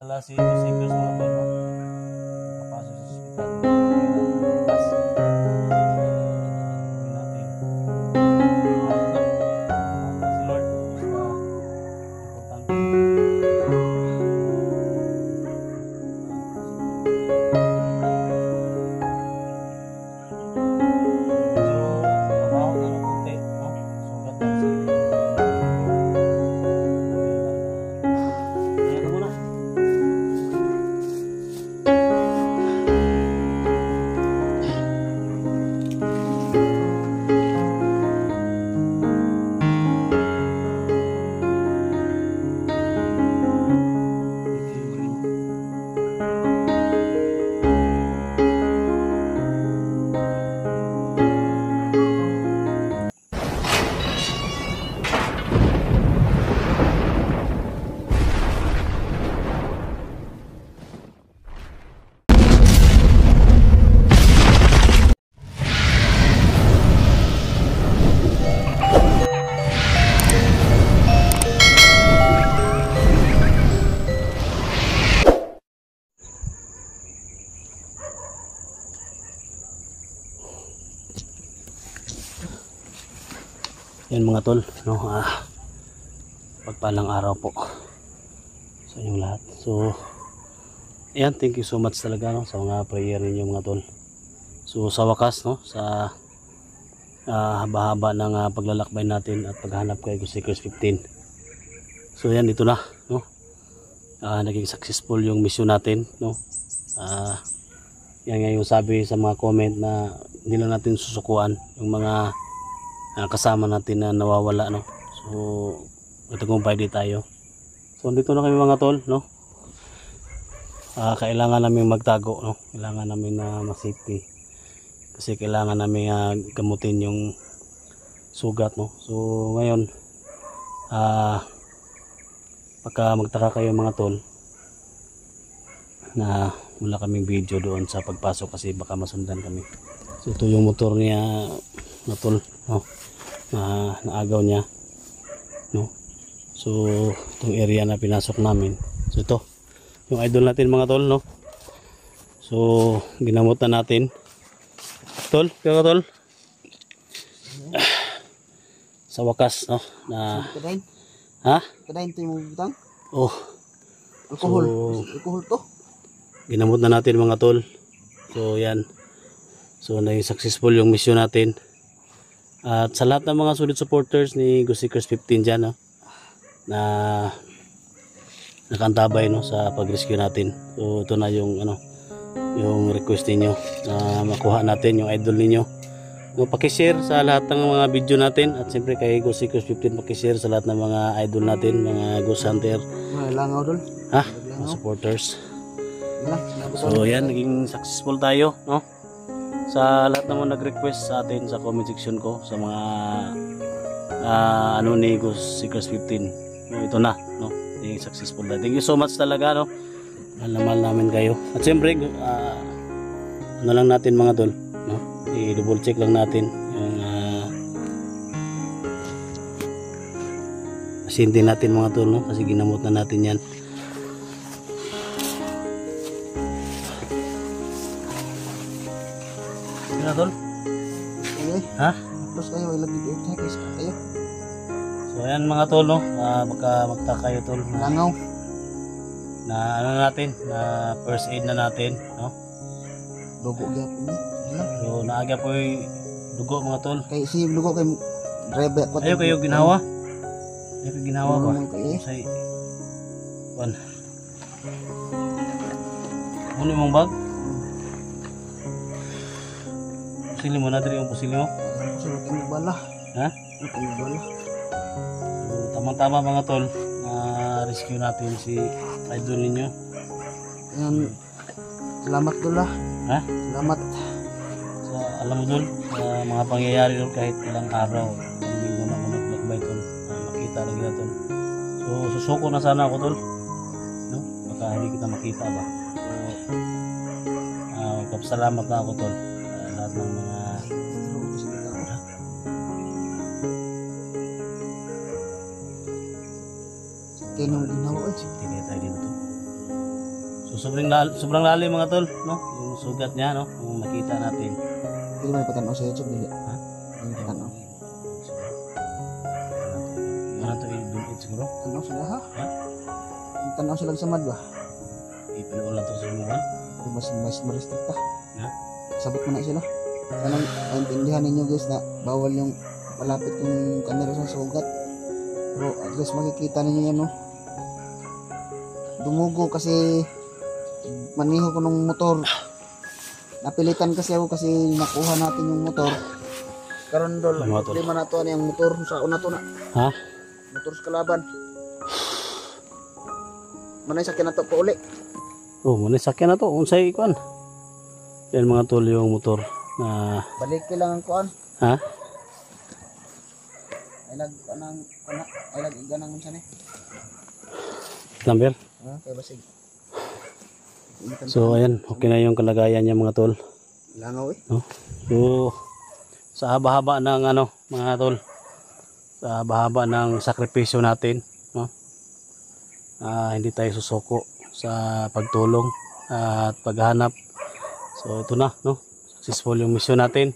Wala si Secret mga tol, no? Nakapasok sa ospital. Bukas. Gawin natin. Si Lord, basta importante. Medyo mabaho na ng konti, no? Sugat lang si Ayan na muna. Yan mga tol, no, pagpalang araw po sa inyong lahat. So, ayan, thank you so much talaga, no, sa mga prayer ninyo mga tol. So, sa wakas, no, sa haba-haba ng paglalakbay natin at paghanap kay Seekers 15. So, yan, dito na, no, naging successful yung mission natin, no. Yan nga yung sabi sa mga comment na hindi lang natin susukuan yung mga kasama natin na nawawala, no. So nagtagumpay di tayo. So dito na kami mga tol, no. Kailangan namin magtago, no. Kailangan namin na ma-safety kasi kailangan namin gamutin yung sugat, no. So ngayon pagka magtaka kayo mga tol na wala kaming video doon sa pagpasok kasi baka masundan kami. So ito yung motor niya na tol, no, na naagaw niya, no. So itong area na pinasok namin, so ito yung idol natin mga tol, no. So ginamot na natin tol, kaya tol, sa wakas, no, na Kadain to yung butang? Oh, Alcohol. So, Alcohol to? ginamot na natin mga tol. So yan, so naging successful yung mission natin. At sa lahat ng mga solid supporters ni Seekers 15 dyan, no, na nakantabay, no, sa pag-rescue natin. So ito na yung yung request niyo na makuha natin yung idol niyo. No, paki-share sa lahat ng mga video natin at siyempre kay Seekers 15 paki-share sa lahat ng mga idol natin, mga ghost hunter. Langaw dol. Mga supporters. So yan, naging successful tayo, no. Sa lahat naman nag-request sa atin sa comment section ko sa mga ni Seekers 15, no, ito na, no, naging successful na. Thank you so much talaga, no. Mahal namin kayo. At siyempre ano lang natin mga tol, no, i-double check lang natin yung pasyente natin mga tol, no, kasi ginamot na natin yan. Na tol? Okay. Ha? Terus kayo ilagay dito kayo. So ayan mga tol, no, baka magtaka kayo tol Langaw. na ano natin, na first aid na natin, no. Dugo gyapon ni. So naaga po yung dugo mga tol. Kay si dugo kay driver ko. Ayaw kayo ginawa? Ayaw kayo ginawa ba? Kayo. Say one. Ano yung bag? Pusili mo na diri yung pusili mo. Sulit ang bala. Ha? Ang bala. So, tamang-tama mga tol, na rescue natin si idol ninyo. Yan. Salamat dol ah. Ha? Salamat. So, alam mo dun, sa mga pangyayari dun kahit ilang araw, ilang linggo na ako naglakbay tol, makita lagi na tol. So, susuko na sana ako tol, no? Baka hindi kita makita ba. So, magpapasalamat na ako tol sa lahat ng mga Kaya nung ginawa eh. safety tayo dito. So, sobrang lalim mga tol, no? Yung sugat niya, no? Yung nakita natin. Hindi ba ipatanaw sa YouTube? Dili. Ha? Hindi ipatanaw. Ano to i-donate siguro? Tanaw sila ha? Ha? Tanaw sila sa mad ba? Ipanood lang to sa mga. Pero mas ma-restrict pa. Ha? Sabot mo na sila. Sana maintindihan ninyo guys na bawal yung malapit yung camera sa sugat. Pero at least makikita ninyo yan no. Dumugo kasi maniho ko ng motor. Napilitan kasi ako kasi nakuha natin yung motor. Karon dol, Motor. problema na to ano yung motor sa una to na. Ha? Motor sa kalaban. Manay sakyan na to pa uli. Oh, muna sakyan na to. Unsay kuan. Yan mga tol yung motor na Balik lang ang kuan. ha? Ay lag kanang kana ay lag ganang unsa ni. Number. Ha, kay basig. So ayan, okay na yung kalagayan niya mga tol. Langaw eh. No? So sa haba-haba ng ano mga tol. Sa haba-haba ng sakripisyo natin, no? Hindi tayo susuko sa pagtulong at paghanap. So ito na, no? Successful yung mission natin.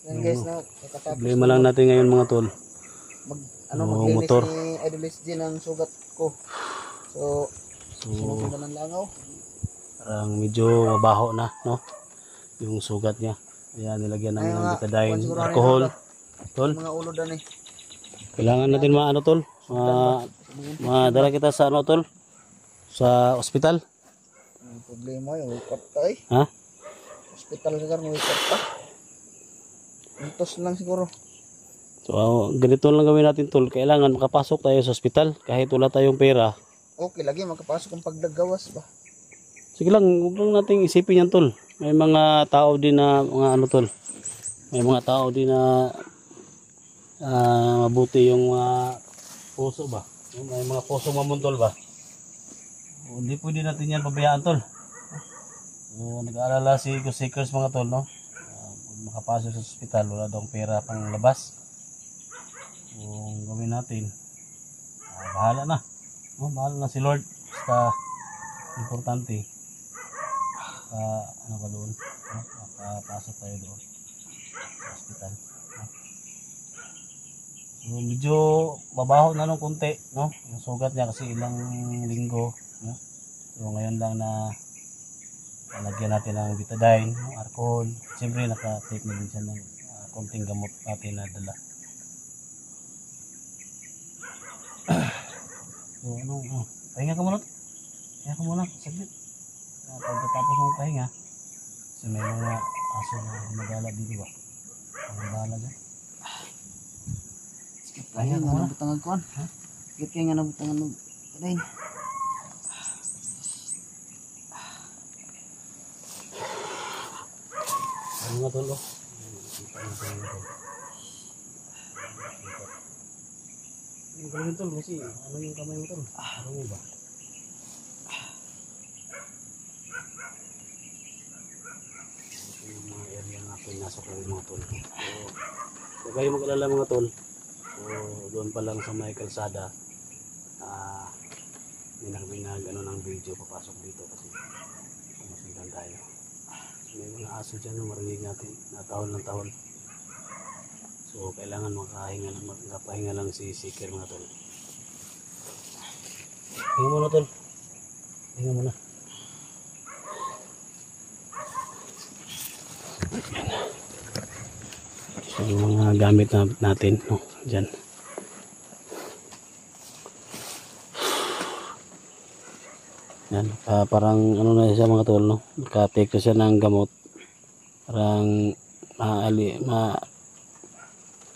Yan guys na katapos Problema lang natin ngayon mga tol. mag yung maglinis motor. ni Idolis G ng sugat ko. So sinusunod ng langaw. Parang medyo mabaho na, no? Yung sugat niya. Kaya nilagyan ng Ay, mga betadine, kwan siguro alcohol. rin Tol, Mga ulo dan eh. kailangan natin maano tol. Madala kita sa ano tol? Sa ospital. Ang problema yung wikot pa eh. Ha? Hospital ka karon wikot pa. Intos lang siguro. So ganito lang gawin natin tol. Kailangan makapasok tayo sa ospital kahit wala tayong pera. Okay lagi makapasok ang pagdagawas ba. Sige lang, huwag lang nating isipin yan tol. May mga tao din na mga ano tol. May mga tao din na mabuti yung puso ba. May mga puso mamuntol ba. Hindi pwede natin yan pabayaan tol. Nag-aalala si Seekers mga tol, no? Makapasok sa ospital, wala daw pera pang labas. Kung gawin natin, bahala na. Bahala na si Lord. Basta importante. Ano ka doon? Makapasok tayo doon sa ospital. So, medyo mabaho na nung konti, no? Yung sugat niya kasi ilang linggo, no? So ngayon lang na lagyan natin ng betadine, alcohol. Siyempre naka-take na din siya ng konting gamot natin na dala. So pahinga ka muna. Pahinga ka muna, saglit. Pagkatapos ng pahinga, kasi may mga aso na gumagala dito ba? Ang bahala dyan. Kaya nga nabutang ang kuan. Ha? Kaya nga nabutang ang tadain. Ano nga tol? Yung gawin tol kasi ano yung kamay mo tol? Ano mo ba? Yung mga area na pinasok ko mga tol. So kayo mag-alala mga tol. So doon pa lang sa may kalsada minag ano ng video papasok dito kasi masundan tayo. So, may mga aso dyan na marinig natin na tahon ng tahon. So kailangan makapahinga lang si Seeker mga tol. Hinga muna tol. Hinga muna. So yung mga gamit natin, no, dyan. Yan, parang ano na siya mga tol, no? Naka-take na siya ng gamot. Parang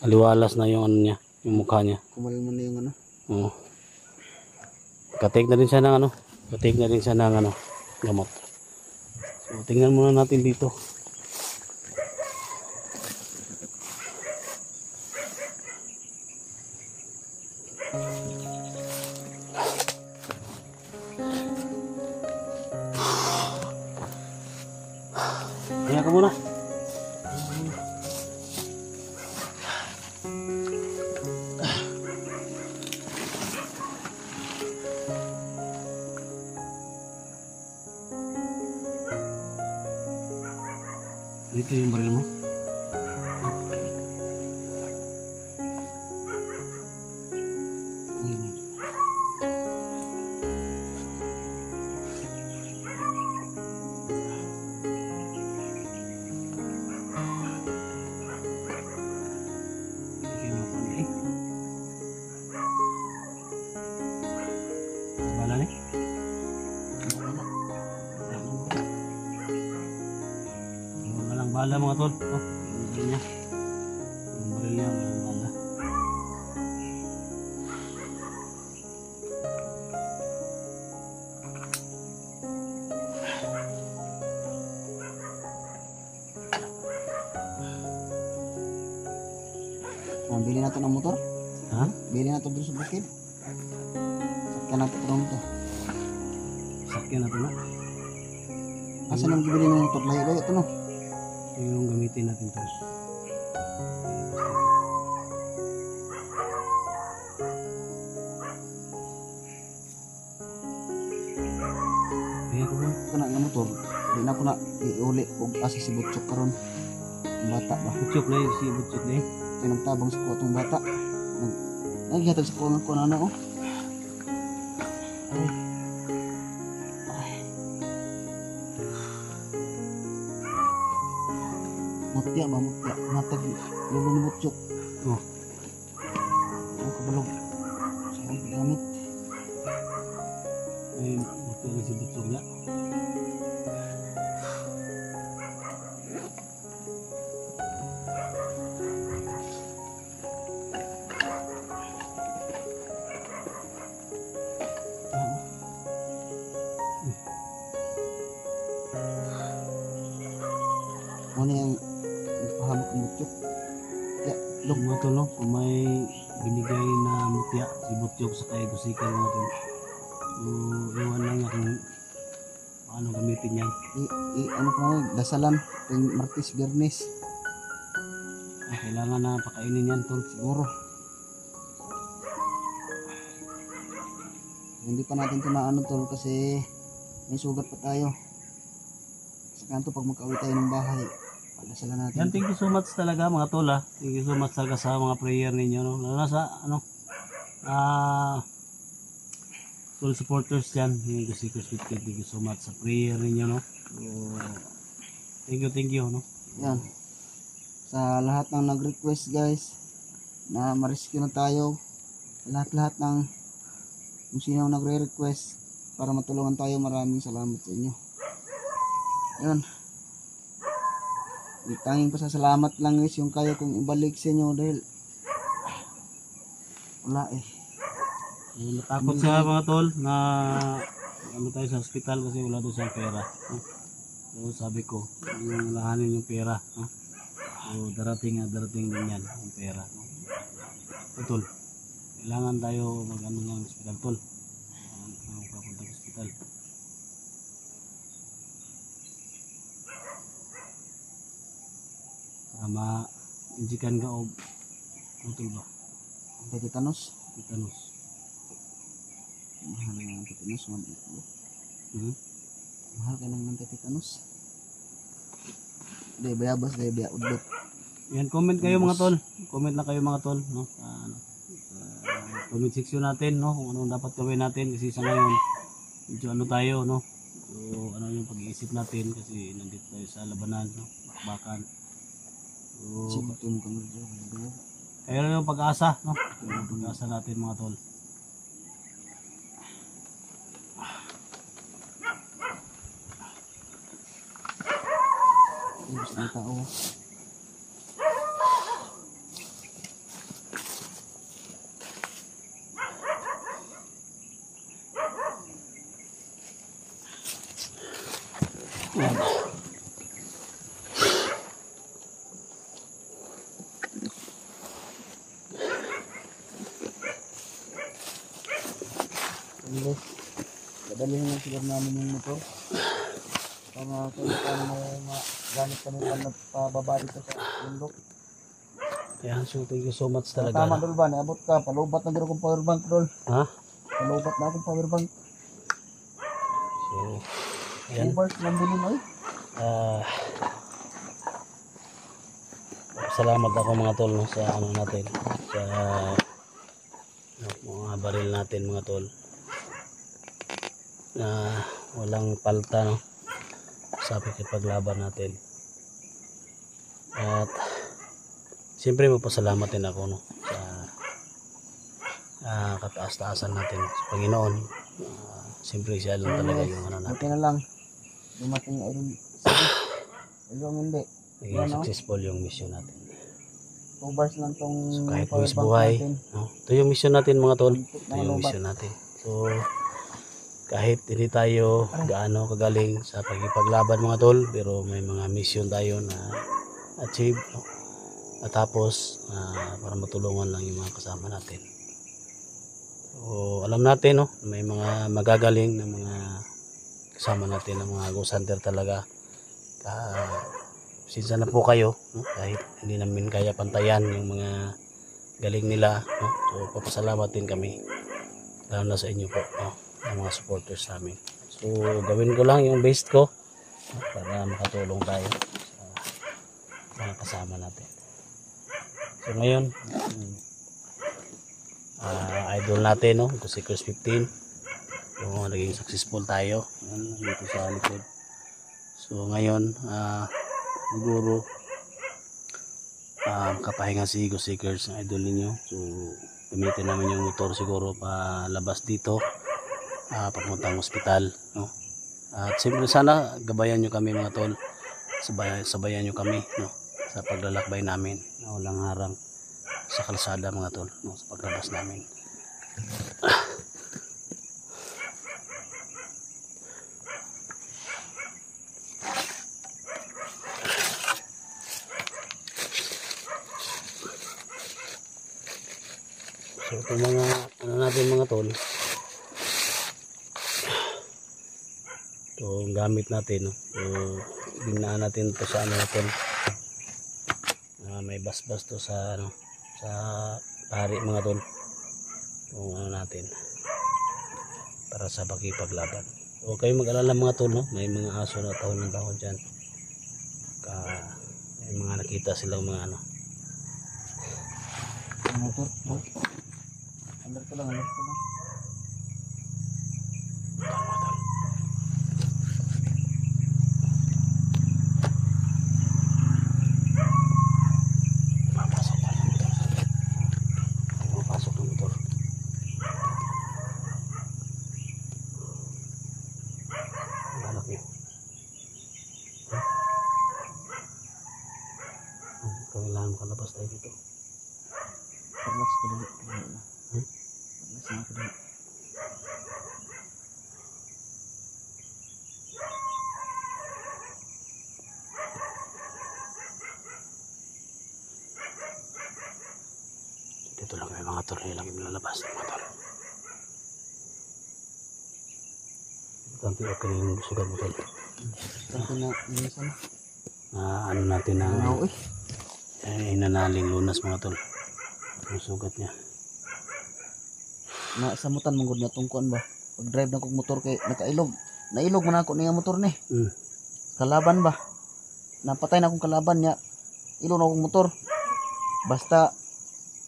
aliwalas na yung ano niya, yung mukha niya. Kumalma na yung ano. Oo. Naka-take na rin siya ng ano, naka-take na rin siya ng ano, gamot. So tingnan muna natin dito. Kaya ka muna. Dito yung baril mo. Ayun. Hindi kayo makuha eh. Bala ni? Walang bala mga tol. Oh, yung baril niya. Yung baril niya, walang bala. Bili na to ng motor. Ha? Bili na to dito sa bukid. Sakyan na to to. Sakyan natin na. Asa nang bibili ng motor? Layo-layo to no. Ito yung gamitin natin tol. Kaya ko ba? Ito na nga motor. Di na ko na iuli kung asa si Butchok karon. Ang bata ba? Butsok na yun, si butsok na yun. Pinagtabang sa kuwa tong bata. Naghihatag sa kuwa ko na ano oh. Ay. Ay. Mutya ba mutya? Matag lulo ni Butchok. Oh, Ang kabalog. Saan gamit? ay butsok na si butsok niya. Ano yung nagpahamok ng Butchok? Ya, Log mga tol, no? Kung may binigay na mutya si butsok sa kay gusikan mga tol. So, iwan lang niya kung ano gamitin yan. ano pa nga, dasalan. Yung Martes Biyernes. Kailangan na pakainin yan tol. Siguro. Hindi pa natin ito na ano tol kasi may sugat pa tayo. Sa kanto pag magkauwi tayo ng bahay, padasalan natin. Yan, thank you so much talaga mga tol ha. Thank you so much talaga sa mga prayer ninyo. No? Lalo na sa ano, full supporters dyan. Yung Gusikers with Kid, thank you so much sa prayer ninyo. No? So, thank you. No? Yan. Sa lahat ng nag-request guys na ma-rescue na tayo. Lahat-lahat ng kung sino nagre-request para matulungan tayo, maraming salamat sa inyo. Yan. Tanging pasasalamat lang guys yung kaya kong ibalik sa inyo dahil wala eh. Natakot siya mga tol na ano tayo sa hospital kasi wala doon siyang pera. No? So sabi ko, yung lahanin yung pera. No? So darating din yan yung pera. No? So, tol, kailangan tayo mag-ano ng hospital tol. Papunta sa hospital. Ma-injikan ka o utol ba? Tetanos. Tetanus. Mahal ng tetanos. Mahal ka ng tetanos. Dahil bayabas, dahil biya udot. Yan, comment kayo mga tol. Comment na kayo mga tol, no? Comment section natin, no? Kung ano dapat gawin natin kasi sa ngayon medyo ano tayo, no? So ano yung pag-iisip natin kasi nandito tayo sa labanan, no? Bakbakan. So kaya na yung pag-asa, no? Yung pag-asa natin mga tol. Gusto ng tao. Dadalhin lang siguro namin yung motor para kung paano may magamit kami pababa dito sa bundok. Yan, so thank you so much talaga. Tama dol ba, naabot ka, palubat na dito akong power bank dol. Ha? Palubat na akong power bank. So, ayan. Ubers lang bilhin oy. Salamat ako mga tol no, sa ano natin, sa mga baril natin mga tol na walang palta no sa pakikipaglaban natin. At siyempre magpasalamat din ako no sa kataas-taasan natin sa Panginoon. Siyempre siya lang talaga yung ano natin. Buti na lang. Dumating na rin. Ilong hindi. Naging successful yung mission natin. 2 bars lang tong So, kahit power buwis bank buhay, natin. no? Ito yung mission natin mga tol. Ito Mga yung lobat. mission natin. So, kahit hindi tayo gaano kagaling sa pagkipaglaban mga tol, pero may mga mission tayo na achieve, no? At tapos, para matulungan lang yung mga kasama natin. So, alam natin, no? May mga magagaling na mga kasama natin, na mga ghost hunter talaga. Sinsa na po kayo, no? Kahit hindi namin kaya pantayan yung mga galing nila, no? So papasalamat din kami lalo na sa inyo po, no? Ang mga supporters namin. So gawin ko lang yung best ko, no? Para makatulong tayo sa mga kasama natin. So ngayon idol natin, no? Ito si Chris 15. So naging successful tayo dito sa likod. So ngayon siguro kapahinga si Eagle Seekers ng idol ninyo. So gamitin namin yung motor siguro palabas dito papuntang ospital, no? At siyempre sana gabayan nyo kami mga tol, sabayan nyo kami, no? Sa paglalakbay namin na walang harang sa kalsada mga tol, no? Sa paglabas namin. So ito mga ano natin mga tol, ito gamit natin, no? So ginaan natin ito sa ano natin, may basbas to sa ano, sa pari mga tol, kung ano natin para sa pakipaglaban. So kayo mag-alala mga tol, no? May mga aso na tahon ng tahon dyan, may mga nakita silang mga ano. Motor. Alert ko lang. Papasok pa ng motor. Papasok ng motor. Ang anak niyo. Kailangan makalabas tayo dito. Relax ko dali. Relax na ako dali. Dito lang may mga tornilyo lang yung lalabas ng motor. Tanti o kanina sugat motor. Tanto na minsan. Ano natin na Ano inanaling lunas mga tol. Ang sugat niya. Na samutan mong na tungkuan ba? Pag drive na kong motor kay nakailog. Nailog man ako niya motor ni. Kalaban ba? Napatay na akong kalaban niya. Ilog na akong motor. Basta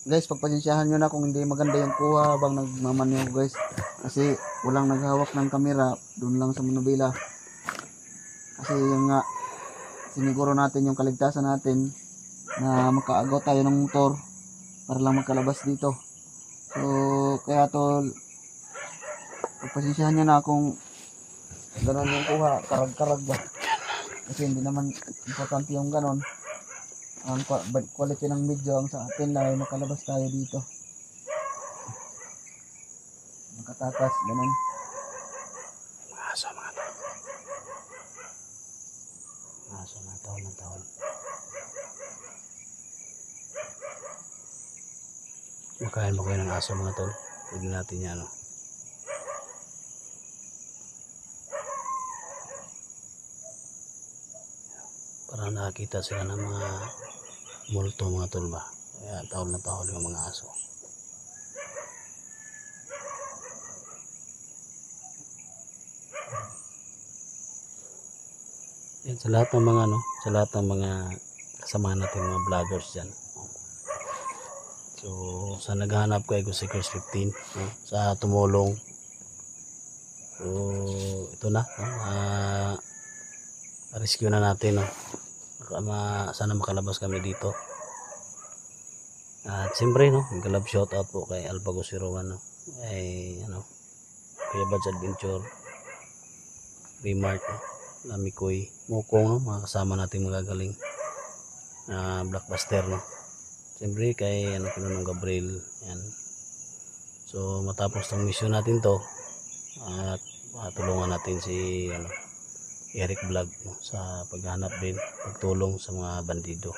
guys, pagpasensyahan nyo na kung hindi maganda yung kuha habang nagmamanyo guys. Kasi walang naghawak ng kamera. Doon lang sa Manubila. Kasi yung nga siniguro natin yung kaligtasan natin na makaagaw tayo ng motor para lang magkalabas dito. So kaya tol, pagpasensyahan nyo na kung gano'n yung kuha, karag-karag ba. Kasi hindi naman importante yung gano'n. Ang quality ng video ang sa atin lang ay makalabas tayo dito. Makatakas, gano'n. Aso mga tol. Aso na taon ng taon. Makain mo kayo ng aso mga tol. Pwede natin yan, no? Para nakakita sila ng mga multo mga tol ba. Kaya taon na taon yung mga aso. Yan, sa lahat ng mga sa lahat ng mga kasama natin mga vloggers dyan. So sa naghahanap kay Seekers 15 sa tumulong. So ito na, rescue na natin, no? Sana makalabas kami dito. At siyempre, no, mag-love shoutout po kay Alpago 01, no? Ay Kuya Bad's Adventure, Remark, no? Lamikoy, Mukong, no? Mga kasama nating magagaling Blockbuster, no? Siyempre kay Pinunong Gabriel, yan. So matapos tong mission natin to, at tulungan natin si Eric Vlog, no? Sa paghanap din, pagtulong sa mga bandido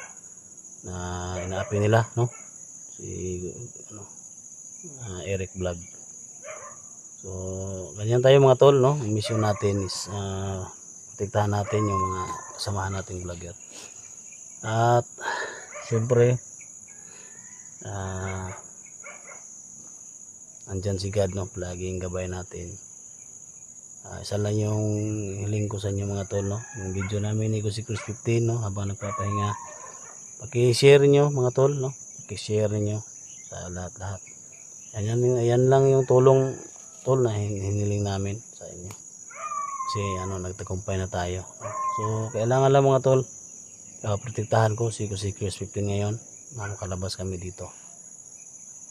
na inaapi nila, no? Si Eric Vlog. So ganyan tayo mga tol, no? Ang mission natin is protektahan natin yung mga kasamahan nating vlogger. At syempre andyan si God, no? Laging gabay natin. Isa lang yung hiling ko sa inyo mga tol, no? Yung video namin ni Seekers 15, no? Habang nagpapahinga, paki-share nyo mga tol, no? Paki-share nyo sa lahat-lahat. Ayan lang yung tulong tol na hiniling namin sa inyo. Kasi nagtagumpay na tayo. So kailangan lang mga tol, protektahan ko si Seekers 15 ngayon na makalabas kami dito.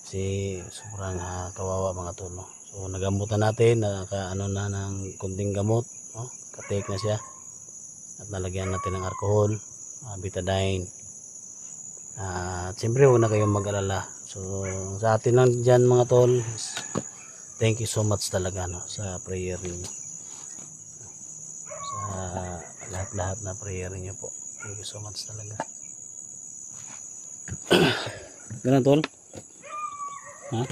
Kasi sobrang kawawa mga tol, no? So nagamutan natin, na ng kunting gamot, no? Ka-take na siya. At nalagyan natin ng alcohol, betadine. At siyempre huwag na kayong mag-alala. So sa atin lang dyan mga tol, thank you so much talaga, no, sa prayer niyo. Sa lahat-lahat na prayer niyo po. Thank you so much talaga. Ganun tol? Ha?